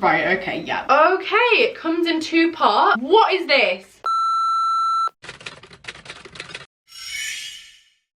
Right, okay, yeah. Okay, it comes in 2 parts. What is this?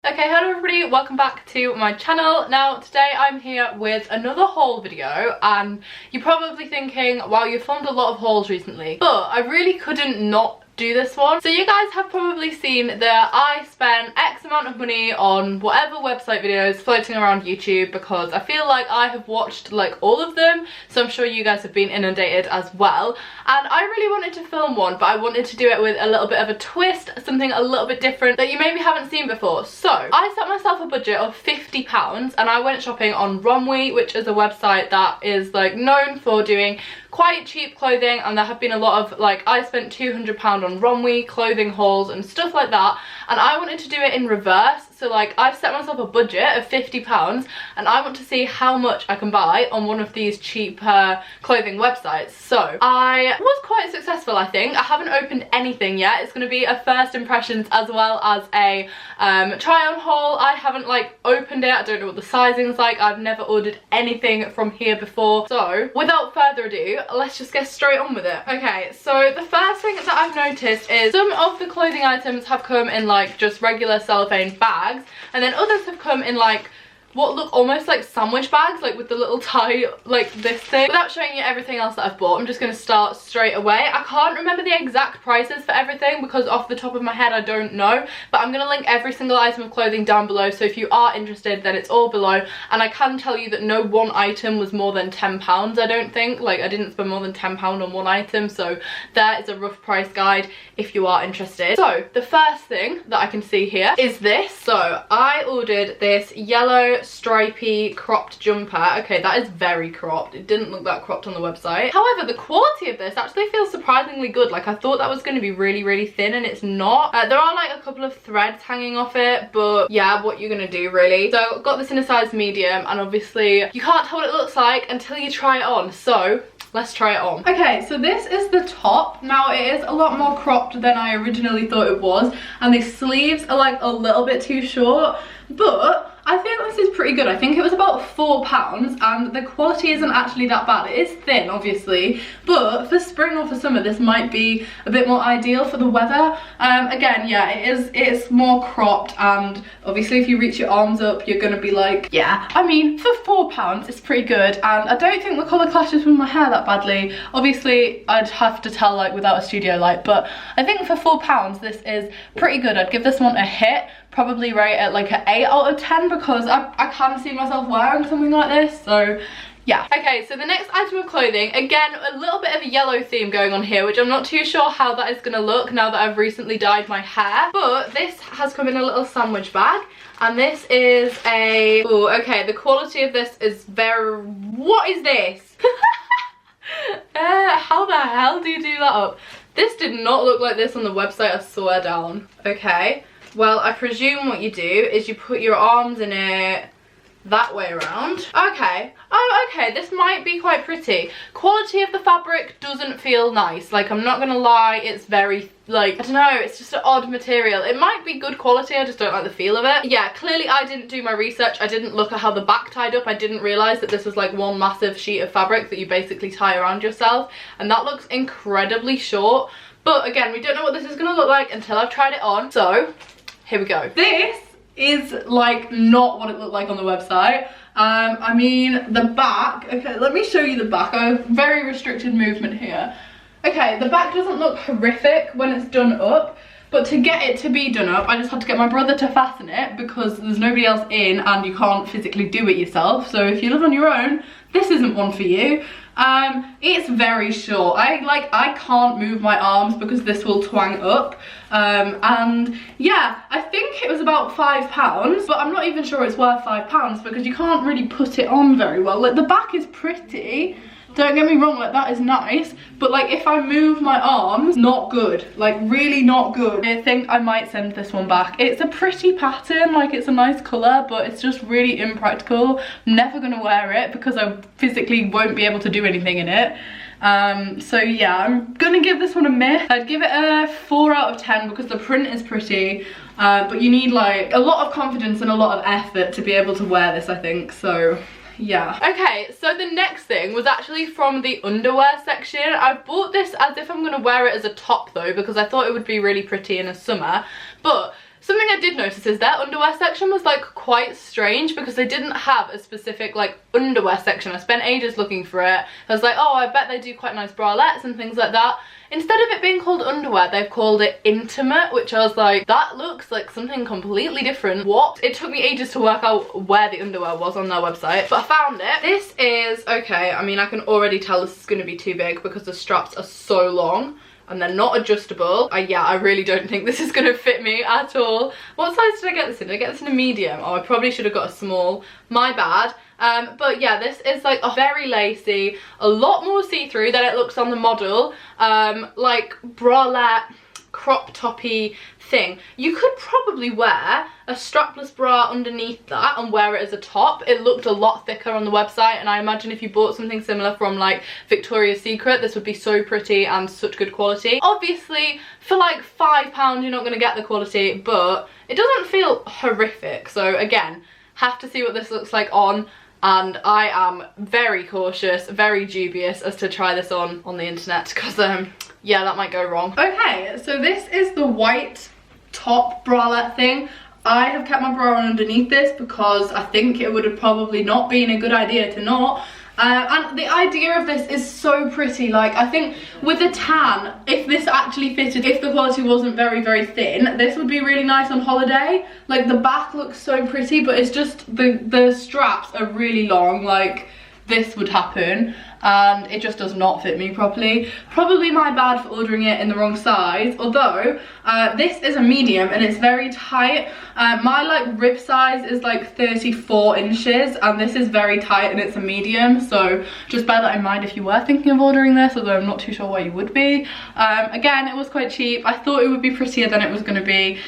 Okay, hello everybody, welcome back to my channel. Now today I'm here with another haul video, and you're probably thinking, wow, you've filmed a lot of hauls recently, but I really couldn't not do this one. So you guys have probably seen that I spent X amount of money on whatever website videos floating around YouTube, because I feel like I have watched like all of them, so I'm sure you guys have been inundated as well. And I really wanted to film one, but I wanted to do it with a little bit of a twist, something a little bit different that you maybe haven't seen before. So I set myself a budget of £50 and I went shopping on ROMWE, which is a website that is like known for doing quite cheap clothing, and there have been a lot of, like, I spent £200 on ROMWE clothing hauls and stuff like that, and I wanted to do it in reverse. So like, I've set myself a budget of £50 and I want to see how much I can buy on one of these cheap clothing websites. So I was quite successful, I think. I haven't opened anything yet. It's going to be a first impressions as well as a try on haul. I haven't like opened it. I don't know what the sizing's like. I've never ordered anything from here before. So without further ado, let's just get straight on with it. Okay, so the first thing that I've noticed is some of the clothing items have come in like just regular cellophane bags, and then others have come in like what look almost like sandwich bags, like with the little tie like this thing. Without showing you everything else that I've bought, I'm just going to start straight away. I can't remember the exact prices for everything because off the top of my head I don't know, but I'm going to link every single item of clothing down below, so if you are interested then it's all below. And I can tell you that no one item was more than £10, I don't think. Like, I didn't spend more than £10 on one item, so there is a rough price guide if you are interested. So the first thing that I can see here is this. So I ordered this yellow stripy cropped jumper. Okay, that is very cropped. It didn't look that cropped on the website. However, the quality of this actually feels surprisingly good. Like, I thought that was going to be really thin, and it's not. There are like a couple of threads hanging off it, but yeah, what you're gonna do really. So got this in a size medium, and obviously you can't tell what it looks like until you try it on, so let's try it on. Okay, so this is the top. Now it is a lot more cropped than I originally thought it was, and the sleeves are like a little bit too short, but I think this is pretty good. I think it was about £4, and the quality isn't actually that bad. It is thin, obviously, but for spring or for summer, this might be a bit more ideal for the weather. Again, yeah, it's more cropped, and obviously if you reach your arms up, you're gonna be like, yeah. I mean, for £4, it's pretty good, and I don't think the colour clashes with my hair that badly. Obviously, I'd have to tell like without a studio light, but I think for £4, this is pretty good. I'd give this one a hit. Probably rate it like an 8 out of 10 because I can't see myself wearing something like this, so yeah. Okay, so the next item of clothing, again, a little bit of a yellow theme going on here, which I'm not too sure how that is going to look now that I've recently dyed my hair, but this has come in a little sandwich bag, and this is a, oh, okay, the quality of this is very, what is this? How the hell do you do that up? This did not look like this on the website, I swear down. Okay. Well, I presume what you do is you put your arms in it that way around. Okay. Oh, okay, this might be quite pretty. Quality of the fabric doesn't feel nice. Like, I'm not gonna lie, it's very, like, I don't know, it's just an odd material. It might be good quality, I just don't like the feel of it. Yeah, clearly I didn't do my research. I didn't look at how the back tied up. I didn't realise that this was like one massive sheet of fabric that you basically tie around yourself. And that looks incredibly short. But again, we don't know what this is gonna look like until I've tried it on. So here we go. This is like not what it looked like on the website. I mean, the back, okay, let me show you the back. I have very restricted movement here. Okay, the back doesn't look horrific when it's done up, but to get it to be done up, I just had to get my brother to fasten it because there's nobody else in and you can't physically do it yourself. So if you live on your own, this isn't one for you. It's very short. I can't move my arms because this will twang up. And yeah, I think it was about £5, but I'm not even sure it's worth £5 because you can't really put it on very well. Like, the back is pretty, don't get me wrong, like, that is nice, but like, if I move my arms, not good, like, really not good. I think I might send this one back. It's a pretty pattern, like, it's a nice colour, but it's just really impractical. I'm never gonna wear it because I physically won't be able to do anything in it. So yeah, I'm gonna give this one a miss. I'd give it a 4 out of 10 because the print is pretty, but you need like a lot of confidence and a lot of effort to be able to wear this, I think. So yeah. Okay, so the next thing was actually from the underwear section. I bought this as if I'm going to wear it as a top though, because I thought it would be really pretty in the summer. But something I did notice is their underwear section was like quite strange, because they didn't have a specific like underwear section. I spent ages looking for it. I was like, oh, I bet they do quite nice bralettes and things like that. Instead of it being called underwear, they've called it intimate, which I was like, that looks like something completely different. What? It took me ages to work out where the underwear was on their website, but I found it. This is, okay, I mean, I can already tell this is going to be too big because the straps are so long and they're not adjustable. Yeah, I really don't think this is going to fit me at all. What size did I get this in? Did I get this in a medium? Oh, I probably should have got a small. My bad. But yeah, this is like a very lacy, a lot more see-through than it looks on the model, like bralette, crop toppy thing. You could probably wear a strapless bra underneath that and wear it as a top. It looked a lot thicker on the website, and I imagine if you bought something similar from like Victoria's Secret, this would be so pretty and such good quality. Obviously for like £5 you're not going to get the quality, but it doesn't feel horrific. So again, have to see what this looks like on. And I am very cautious, very dubious as to try this on the internet, because yeah, that might go wrong. Okay, so this is the white top bralette thing. I have kept my bra on underneath this because I think it would have probably not been a good idea to not. And the idea of this is so pretty. Like, I think with the tan, if this actually fitted, if the quality wasn't very, very thin, this would be really nice on holiday. Like, the back looks so pretty, but it's just the straps are really long. Like, this would happen, and it just does not fit me properly. Probably my bad for ordering it in the wrong size, although this is a medium and it's very tight. My like rib size is like 34 inches and this is very tight and it's a medium, so just bear that in mind if you were thinking of ordering this, although I'm not too sure why you would be. Again, it was quite cheap. I thought it would be prettier than it was going to be,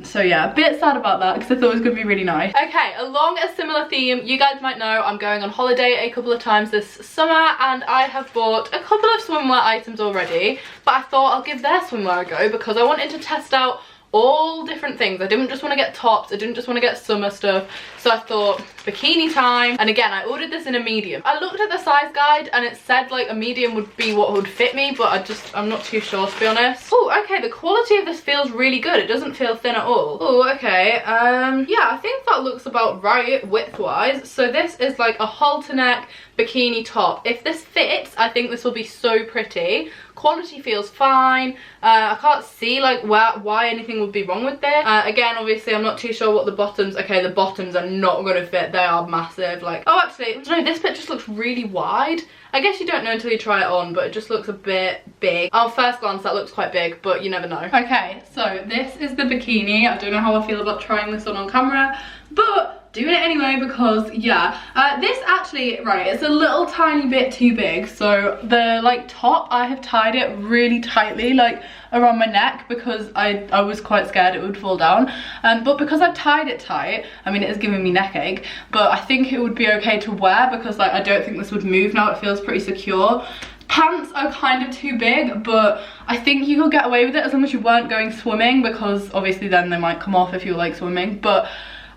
so yeah, a bit sad about that because I thought it was going to be really nice. Okay, along a similar theme, you guys might know I'm going on holiday a couple of times this summer, and I have bought a couple of swimwear items already, but I thought I'll give their swimwear a go because I wanted to test out all different things. I didn't just want to get tops, I didn't just want to get summer stuff, so I thought bikini time. And again, I ordered this in a medium. I looked at the size guide and it said like a medium would be what would fit me, but I'm not too sure, to be honest. Oh, okay, the quality of this feels really good. It doesn't feel thin at all. Oh, okay, yeah, I think that looks about right width wise. So this is like a halter neck bikini top. If this fits, I think this will be so pretty. Quality feels fine. I can't see like why anything would be wrong with this. Again, obviously I'm not too sure what the bottoms, okay, the bottoms are not going to fit. They are massive. Like, oh, actually, I don't know, this bit just looks really wide. I guess you don't know until you try it on, but it just looks a bit big. Oh, first glance that looks quite big, but you never know. Okay, so this is the bikini. I don't know how I feel about trying this on camera, but doing it anyway because yeah, this actually, right, it's a little tiny bit too big. So the like top, I have tied it really tightly like around my neck because I was quite scared it would fall down, but because I've tied it tight, I mean, it is giving me neck ache, but I think it would be okay to wear because like I don't think this would move now. It feels pretty secure. Pants are kind of too big, but I think you could get away with it as long as you weren't going swimming, because obviously then they might come off if you like swimming. But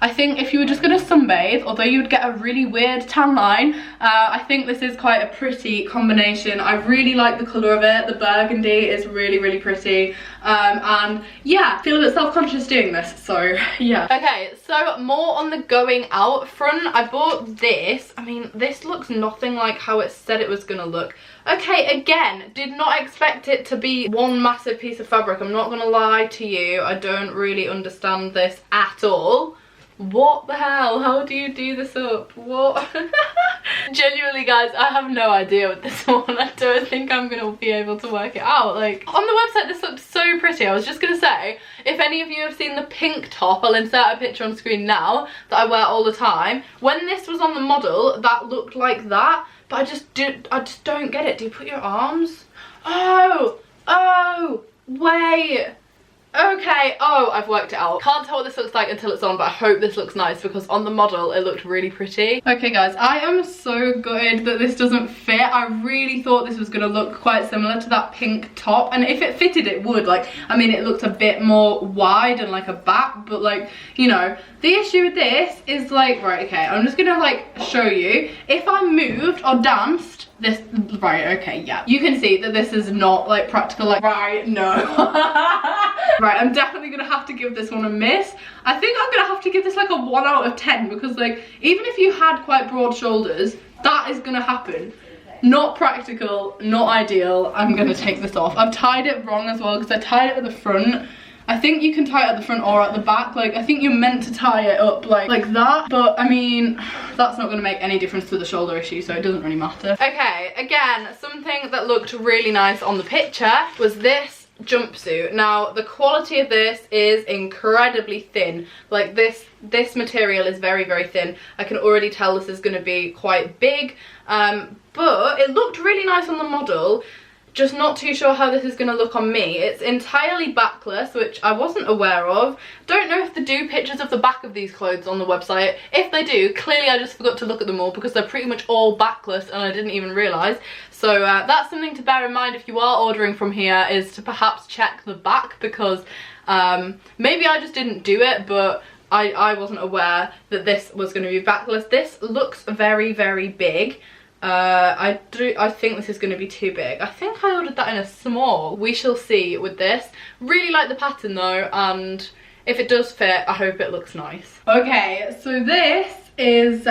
I think if you were just going to sunbathe, although you would get a really weird tan line, I think this is quite a pretty combination. I really like the colour of it. The burgundy is really, really pretty. And yeah, I feel a bit self-conscious doing this, so yeah. Okay, so more on the going out front. I bought this. I mean, this looks nothing like how it said it was going to look. Okay, again, did not expect it to be one massive piece of fabric. I'm not going to lie to you. I don't really understand this at all. What the hell? How do you do this up? What? Genuinely, guys, I have no idea with this one. I don't think I'm gonna be able to work it out. Like, on the website this looks so pretty. I was just gonna say, if any of you have seen the pink top, I'll insert a picture on screen now, that I wear all the time. When this was on the model, that looked like that, but I just don't get it. Do you put your arms? Oh, wait. Okay, oh, I've worked it out. Can't tell what this looks like until it's on, but I hope this looks nice because on the model it looked really pretty. Okay guys, I am so gutted that this doesn't fit. I really thought this was gonna look quite similar to that pink top, and if it fitted it would. Like, I mean, it looked a bit more wide and like a back, but like, you know, the issue with this is like, right, okay, I'm just gonna like show you. If I moved or danced, this, right, okay, yeah, you can see that this is not like practical, like, right, no. Right, I'm definitely gonna have to give this one a miss. I think I'm gonna have to give this like a 1 out of 10 because like, even if you had quite broad shoulders, that is gonna happen. Not practical, not ideal. I'm gonna take this off. I've tied it wrong as well because I tied it at the front. I think you can tie it at the front or at the back. Like, I think you're meant to tie it up like that. But I mean, that's not gonna make any difference to the shoulder issue, so it doesn't really matter. Okay, again, something that looked really nice on the picture was this jumpsuit. Now, the quality of this is incredibly thin. Like, this material is very, very thin. I can already tell this is gonna be quite big. But it looked really nice on the model. Just not too sure how this is going to look on me. It's entirely backless, which I wasn't aware of. Don't know if they do pictures of the back of these clothes on the website. If they do, clearly I just forgot to look at them all because they're pretty much all backless and I didn't even realise. So that's something to bear in mind if you are ordering from here, is to perhaps check the back, because maybe I just didn't do it, but I wasn't aware that this was going to be backless. This looks very, very big. I think this is going to be too big. I think I ordered that in a small. We shall see with this. Really like the pattern though, and if it does fit, I hope it looks nice. Okay, so this is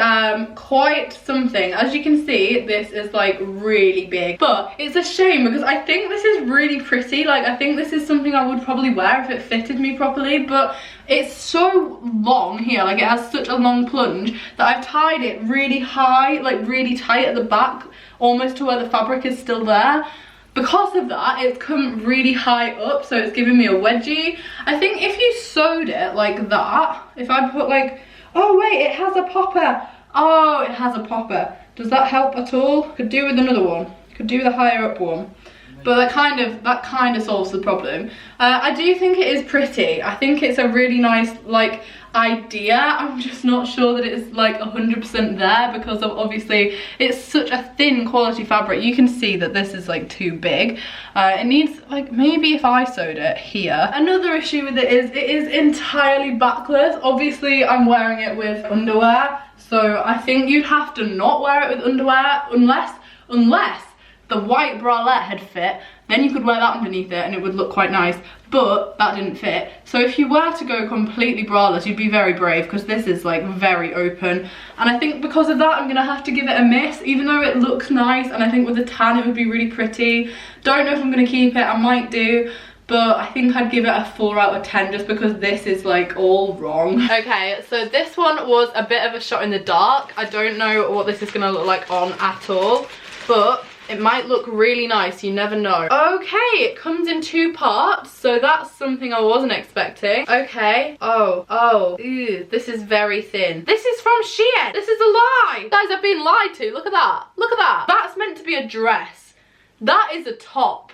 quite something. As you can see, this is like really big, but it's a shame because I think this is really pretty. Like, I think this is something I would probably wear if it fitted me properly, but it's so long here, like it has such a long plunge that I've tied it really high, like really tight at the back, almost to where the fabric is still there. Because of that, it's come really high up, so it's giving me a wedgie. I think if you sewed it like that, if I put like, oh wait, it has a popper. Oh, it has a popper. Does that help at all? Could do with another one. Could do with a higher up one. But that kind of solves the problem. I do think it is pretty. I think it's a really nice like idea. I'm just not sure that it's like 100% there because of, obviously it's such a thin quality fabric. You can see that this is like too big. It needs, like, maybe if I sewed it here. Another issue with it is entirely backless. Obviously I'm wearing it with underwear, so I think you'd have to not wear it with underwear unless the white bralette had fit. Then you could wear that underneath it and it would look quite nice, but that didn't fit. So if you were to go completely braless, you'd be very brave because this is like very open. And I think because of that, I'm gonna have to give it a miss, even though it looks nice and I think with the tan it would be really pretty. Don't know if I'm gonna keep it, I might do, but I think I'd give it a 4 out of 10 just because this is like all wrong. Okay, so this one was a bit of a shot in the dark. I don't know what this is gonna look like on at all, but it might look really nice, you never know. Okay, it comes in 2 parts, so that's something I wasn't expecting. Okay, ew, this is very thin. This is from Shein. This is a lie. Guys, I've been lied to, look at that. Look at that. That's meant to be a dress. That is a top.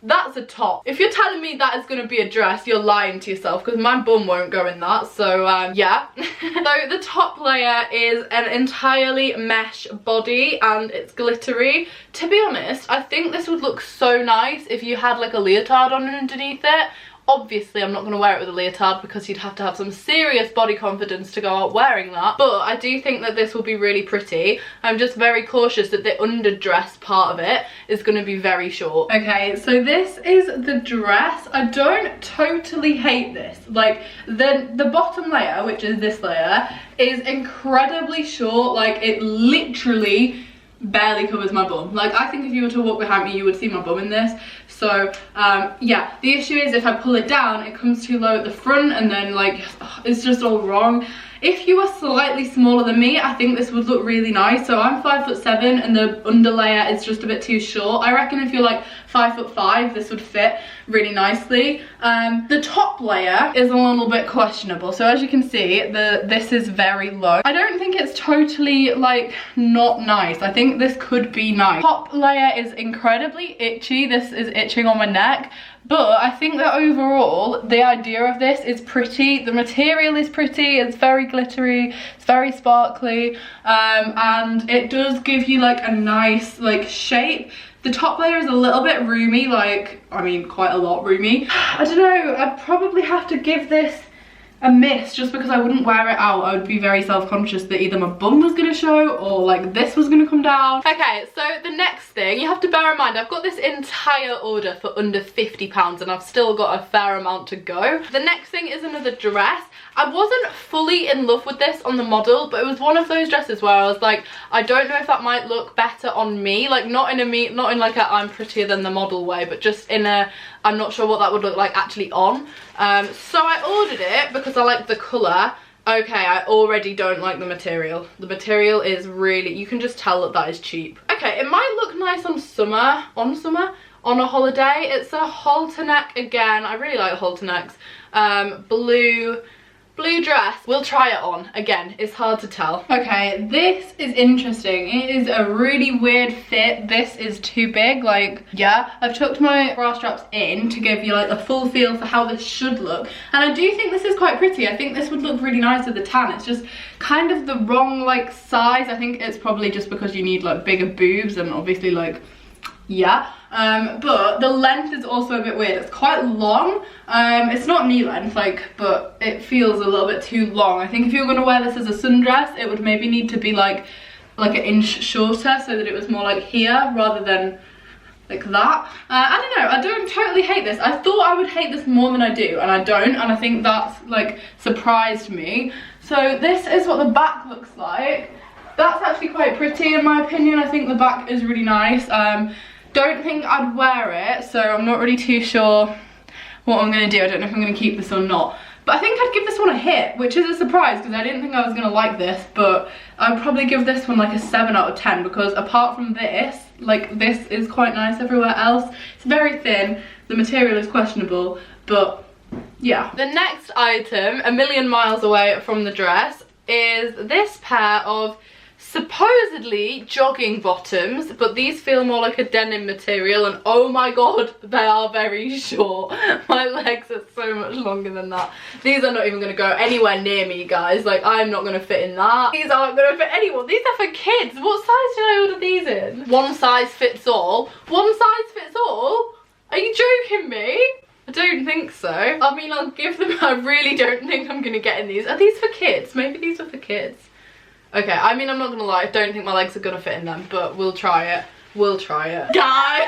That's a top. If you're telling me that is going to be a dress, you're lying to yourself because my bum won't go in that, so yeah. So the top layer is an entirely mesh body and it's glittery. To be honest, I think this would look so nice if you had like a leotard on underneath it. Obviously, I'm not going to wear it with a leotard because you'd have to have some serious body confidence to go out wearing that. But I do think that this will be really pretty. I'm just very cautious that the underdress part of it is going to be very short. Okay, so this is the dress. I don't totally hate this. Like, the bottom layer, which is this layer, is incredibly short. Like, it literally barely covers my bum. Like, I think if you were to walk behind me, you would see my bum in this. So yeah, the issue is if I pull it down, it comes too low at the front and then like it's just all wrong. If you are slightly smaller than me, I think this would look really nice. So I'm 5'7" and the under layer is just a bit too short. I reckon if you're like 5'5", this would fit really nicely. The top layer is a little bit questionable. So as you can see, this is very low. I don't think it's totally like not nice. I think this could be nice. Top layer is incredibly itchy. This is itching on my neck. But I think that overall, the idea of this is pretty. The material is pretty, it's very glittery, it's very sparkly, and it does give you like a nice like shape. The top layer is a little bit roomy, like, I mean, quite a lot roomy. I don't know, I'd probably have to give this a miss just because I wouldn't wear it out. I would be very self-conscious that either my bum was gonna show or like this was gonna come down. Okay, so the next thing, you have to bear in mind, I've got this entire order for under £50 and I've still got a fair amount to go. The next thing is another dress. I wasn't fully in love with this on the model, but it was one of those dresses where I was like, I don't know if that might look better on me, like not in like a I'm prettier than the model way, but just in a I'm not sure what that would look like actually on. So I ordered it because I like the colour. Okay, I already don't like the material. The material is really, you can just tell that that is cheap. Okay, it might look nice on summer, on a holiday. It's a halter neck again. I really like halter necks. Blue dress. We'll try it on. Again, it's hard to tell. Okay, this is interesting. It is a really weird fit. This is too big. Like, yeah, I've tucked my bra straps in to give you like a full feel for how this should look. And I do think this is quite pretty. I think this would look really nice with the tan. It's just kind of the wrong like size. I think it's probably just because you need like bigger boobs and obviously like, yeah. But the length is also a bit weird. It's quite long. It's not knee length, like, but it feels a little bit too long. I think if you were going to wear this as a sundress, it would maybe need to be like an inch shorter so that it was more like here rather than like that. I don't know, I don't totally hate this. I thought I would hate this more than I do, and I don't, and I think that's like surprised me. So this is what the back looks like. That's actually quite pretty in my opinion. I think the back is really nice. Don't think I'd wear it, so I'm not really too sure what I'm going to do. I don't know if I'm going to keep this or not. But I think I'd give this one a hit, which is a surprise because I didn't think I was going to like this. But I'd probably give this one like a 7 out of 10 because apart from this, like this is quite nice everywhere else. It's very thin, the material is questionable, but yeah. The next item, a million miles away from the dress, is this pair of supposedly jogging bottoms, but these feel more like a denim material, and oh my god, they are very short. My legs are so much longer than that. These are not even going to go anywhere near me, guys. Like, I'm not going to fit in that. These aren't going to fit anyone. These are for kids. What size did I order these in? One size fits all. One size fits all? Are you joking me? I don't think so. I mean, I'll give them, I really don't think I'm going to get in these. Are these for kids? Maybe these are for kids. Okay, I mean, I'm not gonna lie, I don't think my legs are gonna fit in them, but we'll try it. We'll try it. Guys!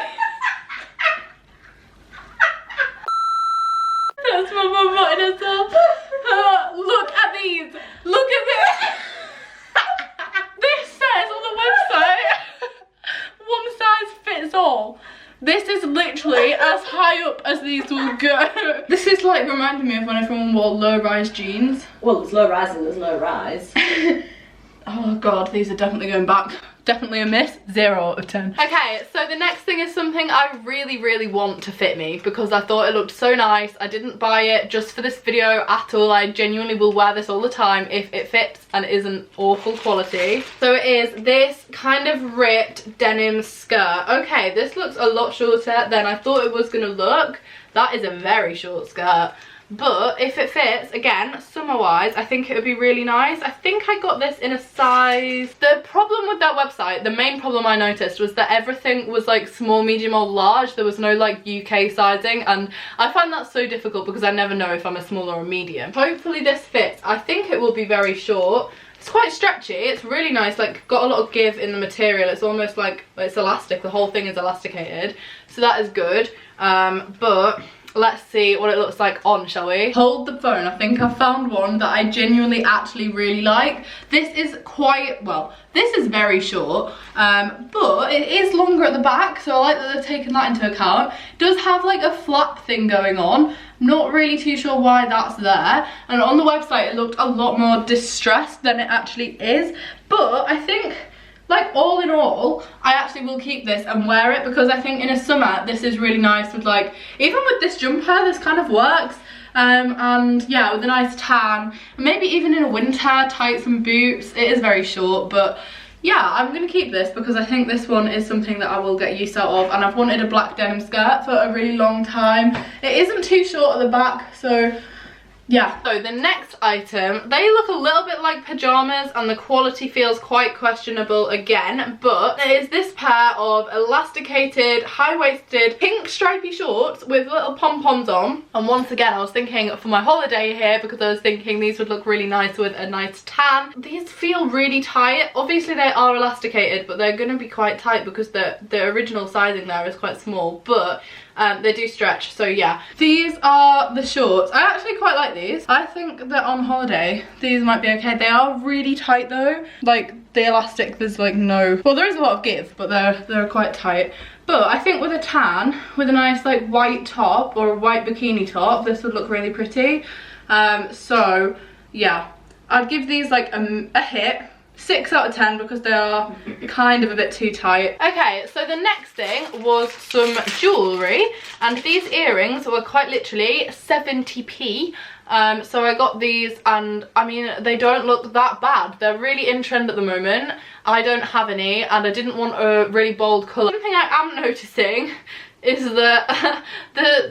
That's my mum wanting herself. Look at these! Look at this! This says on the website, one size fits all. This is literally as high up as these will go. This is like reminding me of when everyone wore low-rise jeans. Well, there's low rise and there's low rise. Oh god, these are definitely going back. Definitely a miss. 0 out of 10. Okay, so the next thing is something I really want to fit me because I thought it looked so nice. I didn't buy it just for this video at all. I genuinely will wear this all the time if it fits and isn't awful quality. So it is this kind of ripped denim skirt. Okay, this looks a lot shorter than I thought it was gonna look. That is a very short skirt. But if it fits, again, summer-wise, I think it would be really nice. I think I got this in a size... The problem with that website, the main problem I noticed was that everything was like small, medium or large. There was no like UK sizing, and I find that so difficult because I never know if I'm a small or a medium. Hopefully this fits. I think it will be very short. It's quite stretchy. It's really nice, like got a lot of give in the material. It's almost like it's elastic. The whole thing is elasticated. So that is good. But... let's see what it looks like on, shall we? Hold the phone. I think I found one that I genuinely actually really like. This is quite, well, this is very short, but it is longer at the back, so I like that they've taken that into account. It does have like a flap thing going on. Not really too sure why that's there. And on the website, it looked a lot more distressed than it actually is. But I think... like all in all, I actually will keep this and wear it because I think in a summer this is really nice with like, even with this jumper, this kind of works. And yeah, with a nice tan, maybe even in a winter, tights and boots. It is very short, but yeah, I'm gonna keep this because I think this one is something that I will get use out of, and I've wanted a black denim skirt for a really long time. It isn't too short at the back, so yeah. So the next item, they look a little bit like pajamas and the quality feels quite questionable again, but it is this pair of elasticated, high-waisted, pink stripy shorts with little pom-poms on. And once again, I was thinking for my holiday here, because I was thinking these would look really nice with a nice tan. These feel really tight. Obviously they are elasticated, but they're gonna be quite tight because the original sizing there is quite small, but they do stretch, so yeah. These are the shorts. I actually quite like these. I think that on holiday, these might be okay. They are really tight though. Like the elastic, there's like no, well there is a lot of give, but they're quite tight. But I think with a tan, with a nice like white top or a white bikini top, this would look really pretty. So yeah, I'd give these like a hit. 6 out of 10 because they are kind of a bit too tight. Okay, so the next thing was some jewellery, and these earrings were quite literally 70p. So I got these, and I mean they don't look that bad. They're really in trend at the moment. I don't have any, and I didn't want a really bold colour. Something I am noticing is that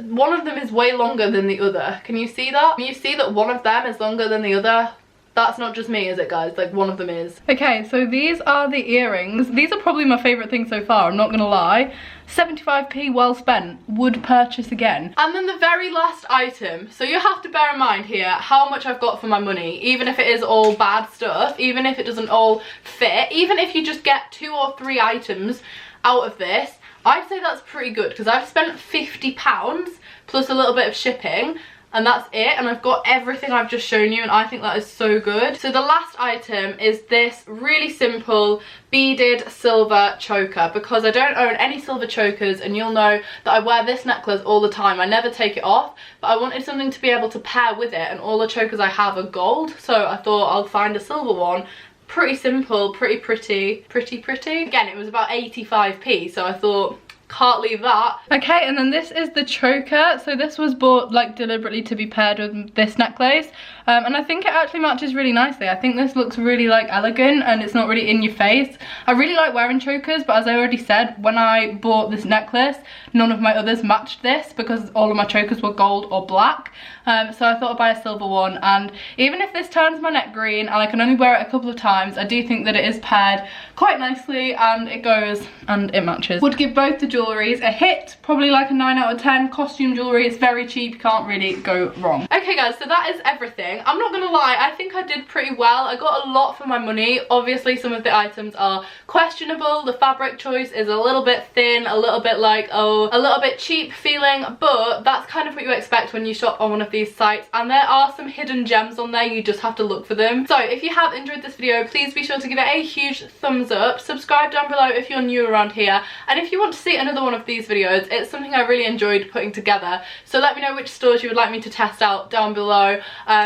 one of them is way longer than the other. Can you see that? Can you see that one of them is longer than the other? That's not just me, is it, guys? Like, one of them is. Okay, so these are the earrings. These are probably my favourite thing so far, I'm not gonna lie. 75p well spent, would purchase again. And then the very last item. So you have to bear in mind here how much I've got for my money, even if it is all bad stuff, even if it doesn't all fit, even if you just get 2 or 3 items out of this, I'd say that's pretty good, because I've spent £50 plus a little bit of shipping. And that's it, and I've got everything I've just shown you, and I think that is so good. So the last item is this really simple beaded silver choker, because I don't own any silver chokers, and you'll know that I wear this necklace all the time. I never take it off, but I wanted something to be able to pair with it, and all the chokers I have are gold, so I thought I'll find a silver one. Pretty simple, pretty. Again, it was about 85p, so I thought, can't leave that. Okay, and then this is the choker. So this was bought like deliberately to be paired with this necklace, and I think it actually matches really nicely. I think this looks really like elegant, and it's not really in your face. I really like wearing chokers, but as I already said, when I bought this necklace, none of my others matched this because all of my chokers were gold or black. So I thought I'd buy a silver one, and even if this turns my neck green and I can only wear it a couple of times, I do think that it is paired quite nicely, and it goes and it matches. Would give both the jewelleries a hit, probably like a 9 out of 10. Costume jewellery, it's very cheap, can't really go wrong. Okay guys, so that is everything. I'm not gonna lie, I think I did pretty well. I got a lot for my money. Obviously some of the items are questionable. The fabric choice is a little bit thin, a little bit like, oh, a little bit cheap feeling, but that's kind of what you expect when you shop on one of these sites, and there are some hidden gems on there, you just have to look for them. So if you have enjoyed this video, please be sure to give it a huge thumbs up, subscribe down below if you're new around here, and if you want to see another one of these videos, it's something I really enjoyed putting together, so let me know which stores you would like me to test out down below,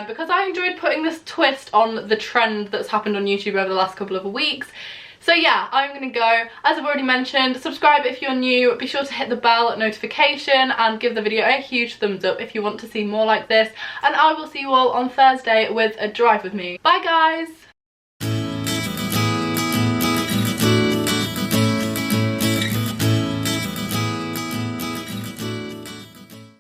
because I enjoyed putting this twist on the trend that's happened on YouTube over the last couple of weeks. So yeah, I'm gonna go. As I've already mentioned, subscribe if you're new, be sure to hit the bell notification and give the video a huge thumbs up if you want to see more like this, and I will see you all on Thursday with a drive with me. Bye guys!